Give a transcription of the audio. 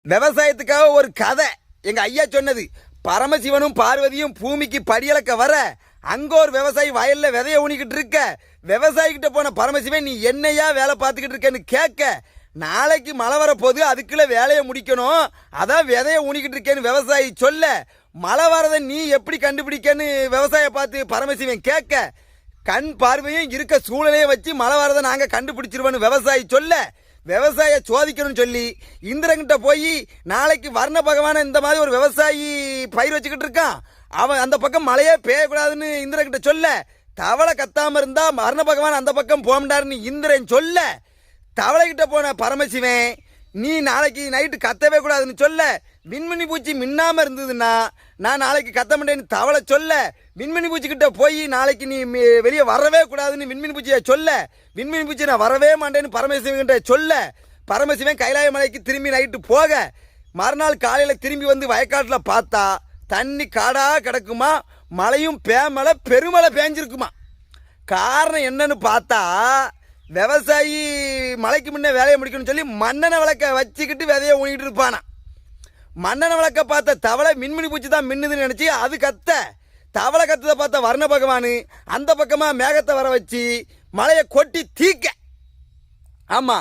விவசாயத்துக்காக ஒரு கதை எங்க ஐயா சொன்னது. பரமசிவனும் பார்வதியும் பூமிக்கு படியளக்க வர அங்க ஒரு விவசாயி வயல்ல விதைய ஊனிக்கிட்டு இருக்க. விவசாயி கிட்ட போன பரமசிவன், நீ என்னையா வேலை பார்த்துக்கிட்டு இருக்கேன்னு கேட்க, நாளைக்கு மழை வரப்போது, அதுக்குள்ள வேலையை முடிக்கணும், அதான் விதைய ஊனிக்கிட்டு இருக்கேன்னு விவசாயி சொல்ல, மழை வரதை நீ எப்படி கண்டுபிடிக்கன்னு விவசாய பார்த்து பரமசிவன் கேட்க, கண் பார்வையும் இருக்க சூழ்நிலையை வச்சு மழை வரதை நாங்க கண்டுபிடிச்சிருவோன்னு விவசாயி சொல்ல, விவசாய சோதிக்கணும்னு சொல்லி இந்திரங்கிட்ட போய், நாளைக்கு வர்ண பகவான இந்த மாதிரி ஒரு விவசாயி பயிர் வச்சுக்கிட்டு இருக்கான், அவன் அந்த பக்கம் மழையே பெய்யக்கூடாதுன்னு இந்திரங்கிட்ட சொல்ல, தவளை கத்தாம இருந்தா வர்ண பகவான் அந்த பக்கம் போகண்டாருன்னு இந்திரன் சொல்ல, தவளை கிட்ட போன பரமசிவன், நீ நாளைக்கு நைட்டு கத்தவே கூடாதுன்னு சொல்ல, விண்மணி பூச்சி மின்னாம இருந்ததுன்னா நான் நாளைக்கு கத்த மாட்டேன்னு தவளை சொல்ல, விண்மணி பூச்சி கிட்ட போய் நாளைக்கு நீ வெளியே வரவே கூடாதுன்னு விண்மணி பூச்சியை சொல்ல, விண்மணி பூச்சி நான் வரவே மாட்டேன்னு பரமசிவன் கிட்ட சொல்ல, பரமசிவன் கைலாய மலைக்கு திரும்பி நைட்டு போக, மறுநாள் காலையில் திரும்பி வந்து வயக்காட்டில் பார்த்தா தண்ணி காடா கிடக்குமா, மழையும் பேமலை பெருமழை பேஞ்சிருக்குமா. காரணம் என்னன்னு பார்த்தா, விவசாயி மழைக்கு முன்னே வேலையை முடிக்கணும்னு சொல்லி மண்ணெண்ணெய் விளக்க வச்சுக்கிட்டு விதையை ஊனிட்டு இருப்பானா. மண்ணெண்ணெய் விளக்க பார்த்த தவளை மின்மினி பூச்சி தான் மின்னுதுன்னு நினைச்சு அது கத்த, தவளை கத்ததை பார்த்த வர்ண பகவானு அந்த பக்கமா மேகத்தை வர வச்சு மழையை கொட்டி தீக்க. ஆமா,